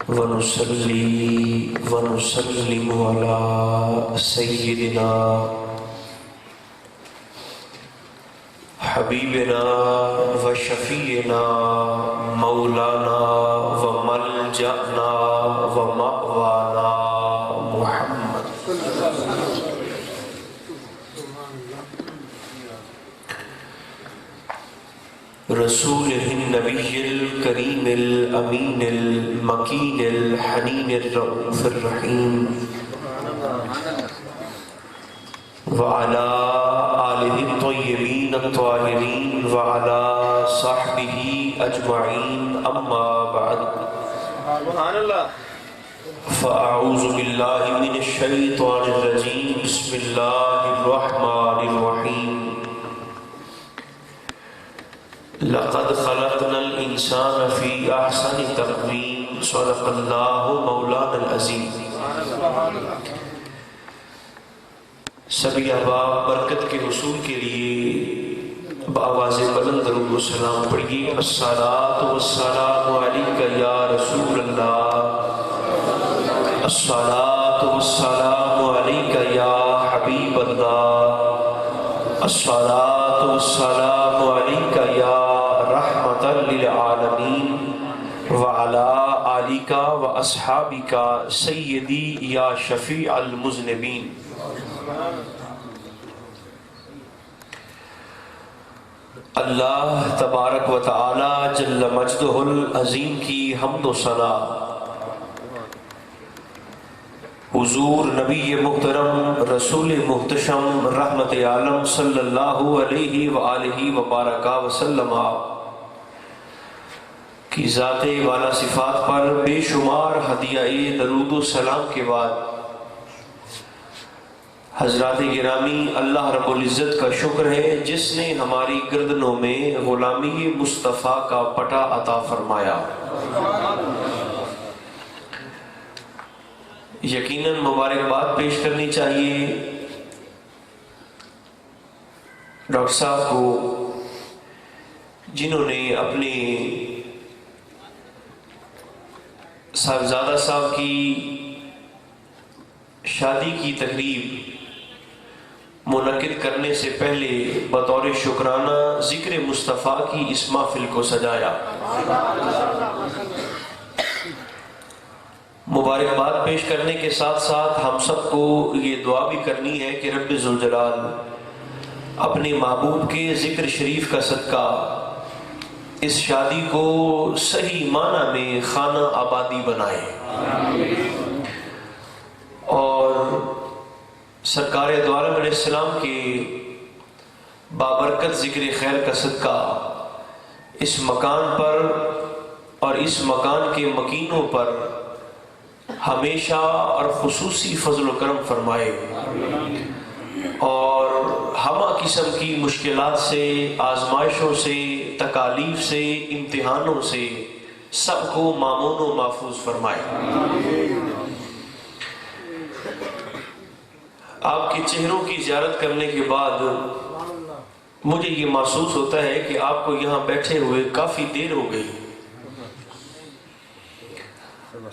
ونصلي ونسلم على سيدنا حبيبنا وشفيعنا مولانا وملجأنا ومأوانا محمد رسوله النبي الكريم الأمين المكين الحنين الرؤوف الرحيم وعلى آله الطيبين الطاهرين وعلى صحبه أجمعين أما بعد سبحان الله فأعوذ بالله من الشيطان الرجيم بسم الله الرحمن الرحيم لقد خلقنا الإنسان في أحسن تقويم صدق الله مولانا العظيم سبھی احباب برکت کے حصول کے لیے بآواز بلند درود و سلام پڑھیے الصلاۃ والسلام علیک یا رسول اللہ الصلاۃ والسلام علیک یا حبیب اللہ الصلاۃ والسلام علیک یا رحمتا للعالمین وعلی آلک واصحابک سیدی یا شفیع المذنبین اللہ تبارک و تعالی جل مجدہ العظیم کی حمد و ثنا حضور نبی محترم رسول محتشم رحمت عالم صلی اللہ علیہ وآلہ وبارک وسلم کی ذات والا صفات پر بے شمار ہدیہ درود و سلام کے بعد حضرات گرامی اللہ رب العزت کا شکر ہے جس نے ہماری گردنوں میں غلامی مصطفیٰ کا پٹا عطا فرمایا۔ یقیناً مبارکباد پیش کرنی چاہیے ڈاکٹر صاحب کو جنہوں نے اپنے صاحبزادہ صاحب کی شادی کی تقریب منعقد کرنے سے پہلے بطور شکرانہ ذکر مصطفیٰ کی اس محفل کو سجایا۔ مبارکباد پیش کرنے کے ساتھ ساتھ ہم سب کو یہ دعا بھی کرنی ہے کہ رب ذوالجلال اپنے محبوب کے ذکر شریف کا صدقہ اس شادی کو صحیح معنی میں خانہ آبادی بنائے اور سرکار دو عالم علیہ السلام کے بابرکت ذکر خیر کا صدقہ اس مکان پر اور اس مکان کے مکینوں پر ہمیشہ اور خصوصی فضل و کرم فرمائے اور ہمہ قسم کی مشکلات سے، آزمائشوں سے، تکالیف سے، امتحانوں سے سب کو مامون و محفوظ فرمائے۔ آپ کے چہروں کی زیارت کرنے کے بعد مجھے یہ محسوس ہوتا ہے کہ آپ کو یہاں بیٹھے ہوئے کافی دیر ہو گئی۔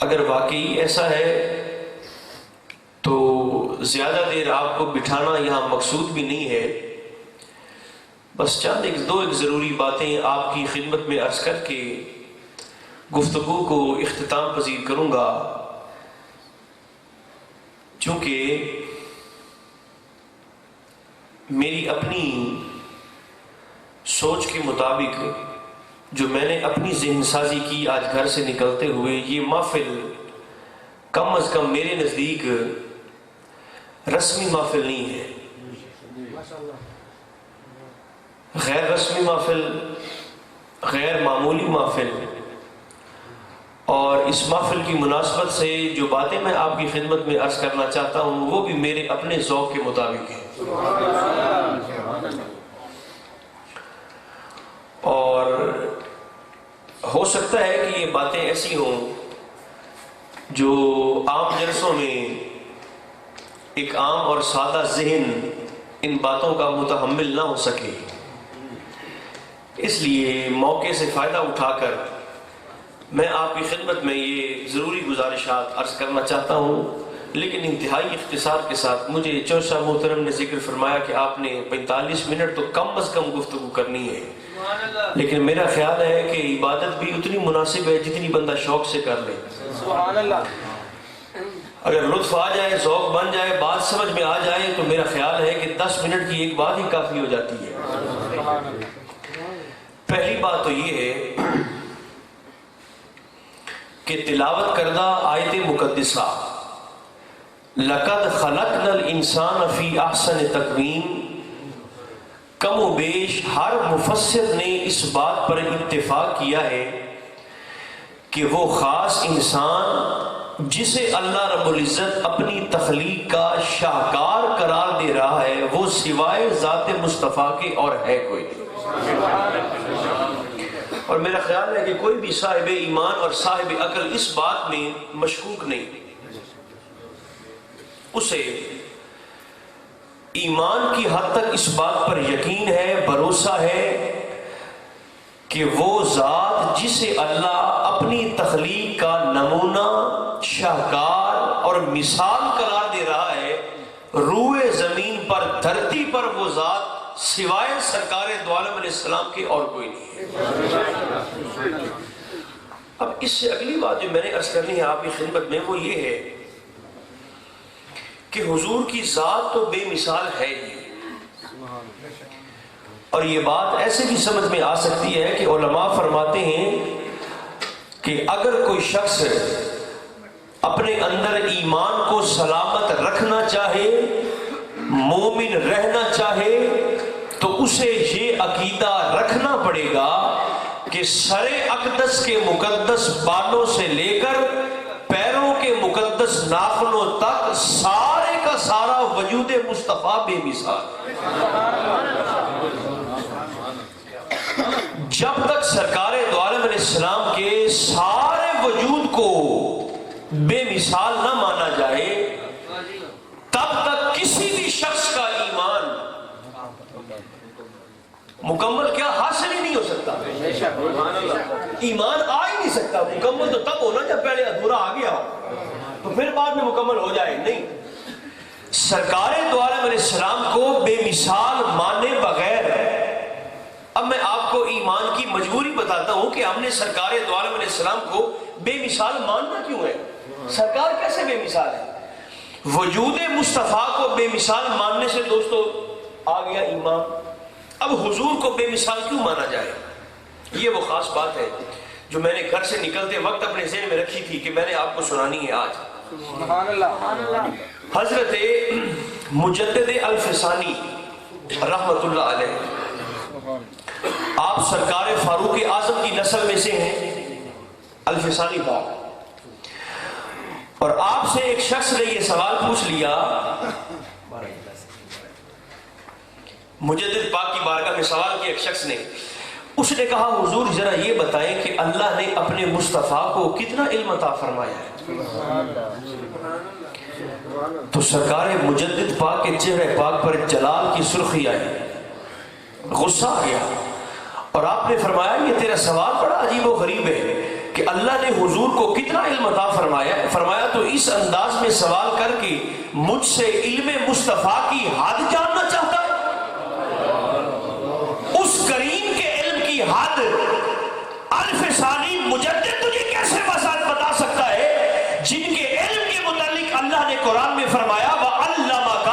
اگر واقعی ایسا ہے تو زیادہ دیر آپ کو بٹھانا یہاں مقصود بھی نہیں ہے، بس چند دو ضروری باتیں آپ کی خدمت میں عرض کر کے گفتگو کو اختتام پذیر کروں گا، چونکہ میری اپنی سوچ کے مطابق جو میں نے اپنی ذہن سازی کی آج گھر سے نکلتے ہوئے، یہ محفل کم از کم میرے نزدیک رسمی محفل نہیں ہے، غیر رسمی محفل، غیر معمولی محفل، اور اس محفل کی مناسبت سے جو باتیں میں آپ کی خدمت میں عرض کرنا چاہتا ہوں وہ بھی میرے اپنے ذوق کے مطابق ہیں۔ اور ہو سکتا ہے کہ یہ باتیں ایسی ہوں جو عام جلسوں میں ایک عام اور سادہ ذہن ان باتوں کا متحمل نہ ہو سکے، اس لیے موقع سے فائدہ اٹھا کر میں آپ کی خدمت میں یہ ضروری گزارشات عرض کرنا چاہتا ہوں، لیکن انتہائی اختصار کے ساتھ۔ مجھے چوشا محترم نے ذکر فرمایا کہ آپ نے 45 منٹ تو کم از کم گفتگو کرنی ہے، لیکن میرا خیال ہے کہ عبادت بھی اتنی مناسب ہے جتنی بندہ شوق سے کر لے۔ سبحان اللہ۔ اگر لطف آ جائے، ذوق بن جائے، بات سمجھ میں آ جائے، تو میرا خیال ہے کہ 10 منٹ کی ایک بات ہی کافی ہو جاتی ہے۔ پہلی بات تو یہ ہے کہ تلاوت کردہ آیت مقدسہ لَقَدْ خَلَقْنَا الْإِنسَانَ فِي أَحْسَنِ تَقْوِيمٍ، کم و بیش ہر مفسر نے اس بات پر اتفاق کیا ہے کہ وہ خاص انسان جسے اللہ رب العزت اپنی تخلیق کا شاہکار قرار دے رہا ہے، وہ سوائے ذات مصطفیٰ کے اور ہے کوئی نہیں۔ اور میرا خیال ہے کہ کوئی بھی صاحب ایمان اور صاحب عقل اس بات میں مشکوک نہیں، اسے ایمان کی حد تک اس بات پر یقین ہے، بھروسہ ہے کہ وہ ذات جسے اللہ اپنی تخلیق کا نمونہ، شاہکار اور مثال قرار دے رہا ہے، روئے زمین پر، دھرتی پر وہ ذات سوائے سرکار دو عالم علیہ السلام کے اور کوئی نہیں ہے۔ اب اس سے اگلی بات جو میں نے عرض کرنی ہے آپ کی خدمت میں وہ یہ ہے کہ حضور کی ذات تو بے مثال ہے ہی، اور یہ بات ایسے بھی سمجھ میں آ سکتی ہے کہ علماء فرماتے ہیں کہ اگر کوئی شخص اپنے اندر ایمان کو سلامت رکھنا چاہے، مومن رہنا چاہے، تو اسے یہ عقیدہ رکھنا پڑے گا کہ سر اقدس کے مقدس بالوں سے لے کر پیروں کے مقدس ناخنوں تک سارے کا سارا وجود مصطفیٰ بے مثال۔ جب تک سرکار دو عالم علیہ السلام کے سارے وجود کو بے مثال نہ مانا جائے، تب تک کسی بھی شخص کا ایمان مکمل کیا حاصل ہی نہیں ہو سکتا۔ ایمان آ ہی نہیں سکتا، مکمل تو تب ہونا جب پہلے ادھورا آ گیا ہو، تو پھر بعد میں مکمل ہو جائے۔ نہیں، سرکار دو عالم علیہ السلام کو بے مثال مانے بغیر، اب میں آپ کو ایمان کی مجبوری بتاتا ہوں کہ ہم نے سرکار دو عالم علیہ السلام کو بے مثال ماننا کیوں ہے؟ سرکار کیسے بے مثال ہے؟ وجود مصطفیٰ کو بے مثال ماننے سے دوستو آ گیا ایمان۔ اب حضور کو بے مثال کیوں مانا جائے؟ یہ وہ خاص بات ہے جو میں نے گھر سے نکلتے وقت اپنے ذہن میں رکھی تھی کہ میں نے آپ کو سنانی ہے آج۔ سبحان اللہ۔ حضرت مجدد الفسانی رحمت اللہ علیہ، آپ سرکار فاروق اعظم کی نسل میں سے ہیں، الفسانی باپ، اور آپ سے ایک شخص نے یہ سوال پوچھ لیا، مجدد پاک کی بارگاہ میں سوال کیا ایک شخص نے، اس نے کہا حضور ذرا یہ بتائیں کہ اللہ نے اپنے مصطفیٰ کو کتنا علم عطا فرمایا ہے؟ تو سرکار مجدد پاک کے چہرے پاک پر جلال کی سرخی آئی، غصہ آ گیا، اور آپ نے فرمایا یہ تیرا سوال بڑا عجیب و غریب ہے کہ اللہ نے حضور کو کتنا علم عطا فرمایا تو اس انداز میں سوال کر کے مجھ سے علم مصطفیٰ کی حد جاننا چاہتا ہے؟ اس کریم کے علم کی حد الفسانی مجدد تجھے کیسے بتا سکتا ہے جن کے علم کے متعلق اللہ نے قرآن میں فرمایا وَعَلَّمَكَ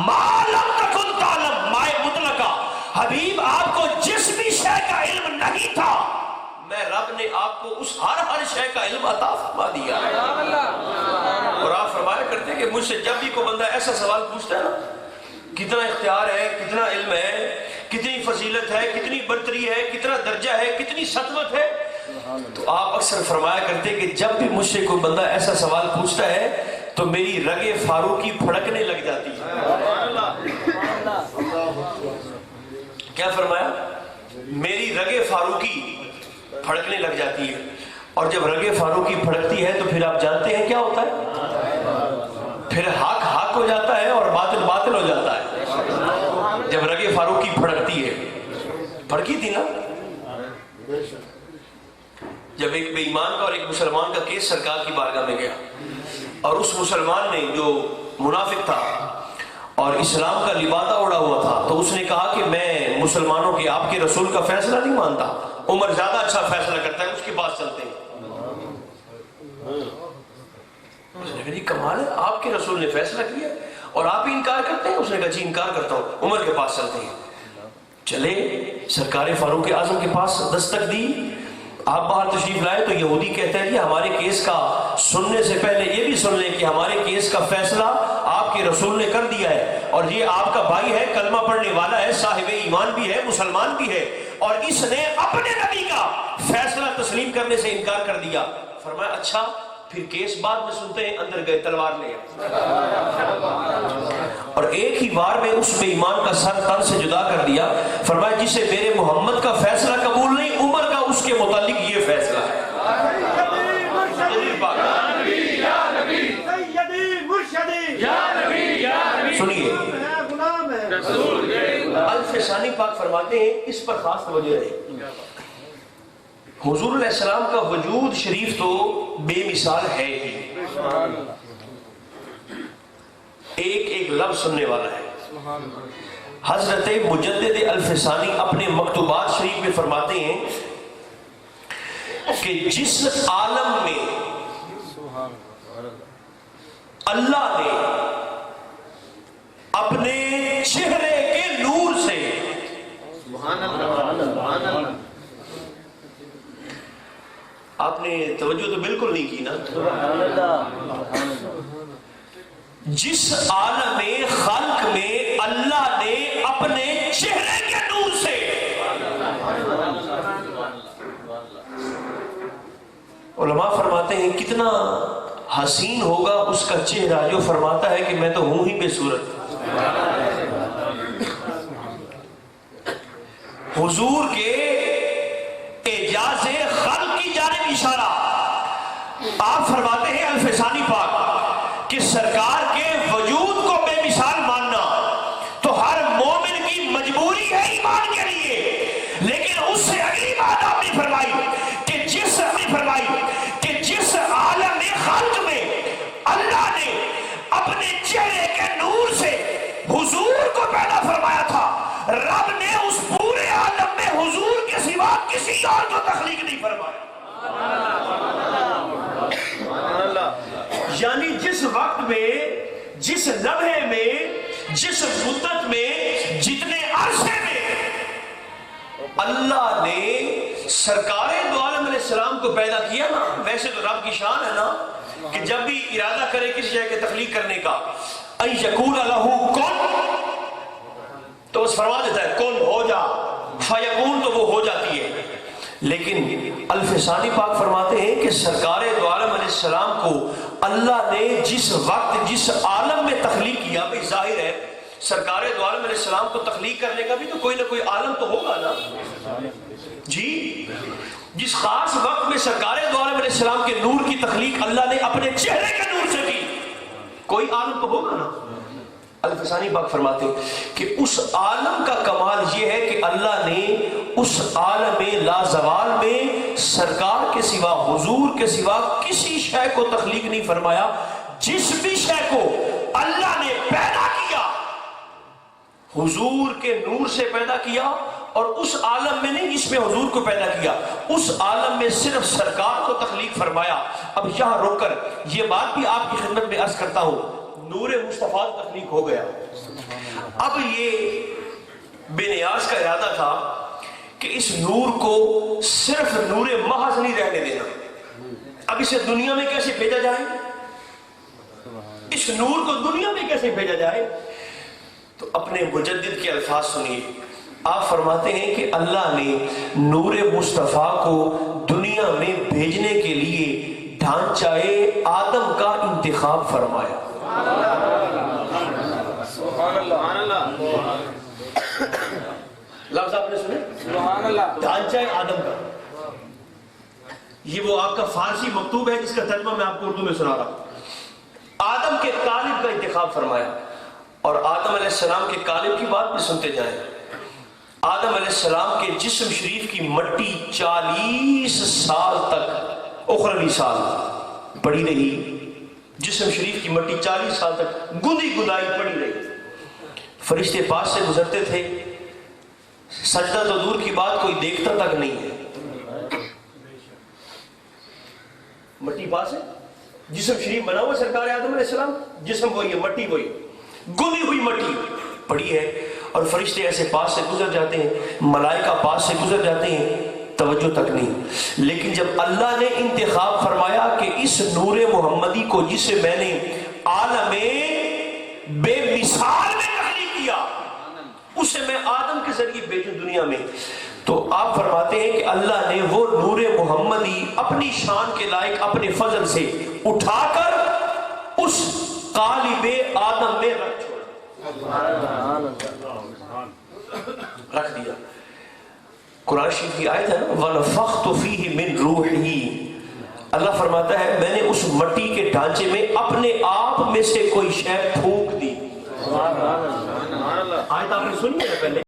مَا لَمْ تَكُنْ تَعْلَمْ، مائے مطلقہ، حبیب آپ کو جس بھی شے کا علم نہیں تھا میں رب نے آپ کو اس ہر شے کا علم عطا فرما دیا ہے۔ اور آپ فرمایا کرتے کہ مجھ سے جب بھی کوئی بندہ ایسا سوال پوچھتا ہے نا، کتنا اختیار ہے، کتنا علم ہے، کتنی فضیلت ہے، کتنی برتری ہے، کتنا درجہ ہے، کتنی سطوت ہے، تو آپ اکثر فرمایا کرتے کہ جب بھی مجھ سے کوئی بندہ ایسا سوال پوچھتا ہے تو میری رگ فاروقی پھڑکنے لگ جاتی ہے۔ کیا فرمایا؟ میری رگ فاروقی پھڑکنے لگ جاتی ہے، اور جب رگ فاروقی پھڑکتی ہے تو پھر آپ جانتے ہیں کیا ہوتا ہے؟ پھر حق حق ہو جاتا ہے اور باطل باطل ہو جاتا ہے۔ جب رگ فاروقی پھڑکتی ہے، پھڑکی تھی نا، جب ایک بے ایمان کا اور ایک مسلمان کا کیس سرکار کی بارگاہ میں گیا اور اس مسلمان نے جو منافق تھا اور اسلام کا لبادہ اڑا ہوا تھا تو اس نے کہا کہ میں مسلمانوں کے آپ کے رسول کا فیصلہ نہیں مانتا، عمر زیادہ اچھا فیصلہ کرتا ہے، اس کے پاس چلتے ہیں۔ کمال ہے، آپ کے رسول نے فیصلہ کیا اور آپ ہی انکار کرتے ہیں؟ اس نے کہا جی انکار کرتا ہوں، عمر کے پاس چلتے ہیں۔ چلے سرکار فاروق اعظم کے پاس دستک دی، آپ باہر تشریف لائے تو یہودی کہتا ہے کہ ہمارے کیس کا سننے سے پہلے یہ بھی سن لیں کہ ہمارے کیس کا فیصلہ آپ کے رسول نے کر دیا ہے، اور یہ آپ کا بھائی ہے، کلمہ پڑھنے والا ہے، صاحب ایمان بھی ہے، مسلمان بھی ہے، اور اس نے اپنے نبی کا فیصلہ تسلیم کرنے سے انکار کر دیا۔ فرمایا اچھا پھر کیس بعد میں سنتے ہیں، اندر گئے تلوار لے اور ایک ہی بار میں اس بے ایمان کا سر تن سے جدا کر دیا۔ فرمایا جسے میرے محمد کا فیصلہ قبول نہیں، عمر کا اس کے متعلق یہ فیصلہ ہے۔ سنیے الفسانی پاک فرماتے ہیں اس پر خاص توجہ ہے، حضور علیہ السلام کا وجود شریف تو بے مثال ہے ہی، ایک ایک لفظ سننے والا ہے۔ حضرت مجدد الفسانی اپنے مکتوبات شریف میں فرماتے ہیں کہ جس عالم میں اللہ نے اپنے چہرے کے نور سے آپ نے توجہ تو بالکل نہیں کی نا، جس عالم خلق میں اللہ نے اپنے چہرے کے نور سے، علماء فرماتے ہیں کتنا حسین ہوگا اس کا چہرہ جو فرماتا ہے کہ میں تو ہوں ہی بے صورت۔ حضور کے اعجاز خلق کی جانب اشارہ، آپ فرماتے ہیں الفسانی پاک کہ سرکار کے وجود کو بے مثال ماننا تو ہر مومن کی مجبوری ہے ایمان کے لیے، لیکن اس سے اگلی بات آپ نے فرمائی کہ جس عالم خلق میں اللہ نے اپنے چہرے کے نور سے حضور کو پیدا فرمایا تھا، رب نے اس پورے عالم میں حضور کے سوا کسی اور کو تخلیق نہیں فرمایا۔ یعنی جس وقت میں، جس لمحے میں، جس مدت میں، جتنے عرصے میں اللہ نے سرکار دو عالم علیہ السلام کو پیدا کیا نا، ویسے تو رب کی شان ہے نا کہ جب بھی ارادہ کرے کسی جگہ کے تخلیق کرنے کا، ان یکون لہ کن تو بس فرما دیتا ہے کن ہو جا، فیکون تو وہ ہو جاتی ہے۔ لیکن الفسانی پاک فرماتے ہیں کہ سرکار دو عالم علیہ السلام کو اللہ نے جس وقت جس عالم میں تخلیق کیا، بھئی ظاہر ہے سرکار دو عالم علیہ السلام کو تخلیق کرنے کا بھی تو کوئی نہ کوئی عالم تو ہوگا نا جی، جس خاص وقت میں سرکار دو عالم علیہ السلام کے نور کی تخلیق اللہ نے اپنے چہرے کے نور سے کی، کوئی عالم تو ہوگا نا۔ الفسانی پاک فرماتے کہ اس عالم کا کمال یہ ہے کہ اللہ نے اس عالم لازوال میں سرکار کے سوا، حضور کے سوا کسی شے کو تخلیق نہیں فرمایا۔ جس بھی شے کو اللہ نے پیدا کیا حضور کے نور سے پیدا کیا، اور اس عالم میں نہیں جس میں حضور کو پیدا کیا، اس عالم میں صرف سرکار کو تخلیق فرمایا۔ اب یہاں روک کر یہ بات بھی آپ کی خدمت میں عرض کرتا ہوں، نور مصطفیٰ تخلیق ہو گیا، اب یہ بے نیاز کا ارادہ تھا کہ اس نور کو صرف نور محض نہیں رہنے دینا، اب اسے دنیا میں کیسے بھیجا جائے، اس نور کو دنیا میں کیسے بھیجا جائے؟ تو اپنے مجدد کے الفاظ سنیے، آپ فرماتے ہیں کہ اللہ نے نور مصطفیٰ کو دنیا میں بھیجنے کے لیے ڈھانچائے آدم کا انتخاب فرمایا۔ لفظ آپ نے سنے؟ ڈھانچائے آدم کا، یہ وہ آپ کا فارسی مکتوب ہے جس کا ترجمہ میں آپ کو اردو میں سنا رہا ہوں۔ آدم کے قالب کا انتخاب فرمایا، اور آدم علیہ السلام کے قالب کی بات بھی سنتے جائیں۔ آدم علیہ السلام کے جسم شریف کی مٹی 40 سال تک اخروی سال پڑی رہی. جسم شریف کی مٹی 40 سال تک گدی گدائی پڑی رہی. فرشتے پاس سے گزرتے تھے، سجدہ تو دور کی بات کوئی دیکھتا تک نہیں ہے. مٹی پاس ہے، جسم شریف بنا ہوا سرکار آدم علیہ السلام، جسم وہی ہے، مٹی وہی، گلی ہوئی مٹی پڑی ہے. اور فرشتے ایسے پاس سے گزر جاتے ہیں، ملائکہ پاس سے گزر جاتے ہیں، توجہ تک نہیں. لیکن جب اللہ نے انتخاب فرمایا کہ اس نور محمدی کو جسے میں نے عالم بے مثال میں تخلیق کیا، اسے میں آدم کے ذریعے بھیجوں دنیا میں، تو آپ فرماتے ہیں کہ اللہ نے وہ نور محمدی اپنی شان کے لائق اپنے فضل سے اٹھا کر اس قالب آدم میں رکھ چھوڑا، رکھ دیا. قرآن شریف کی آیت ہے نا وَنَفَخْتُ فِيهِ مِن رُوحِهِ، اللہ فرماتا ہے میں نے اس مٹی کے ڈھانچے میں اپنے آپ میں سے کوئی شے پھونک دی. آیت آپ نے سنی ہے پہلے؟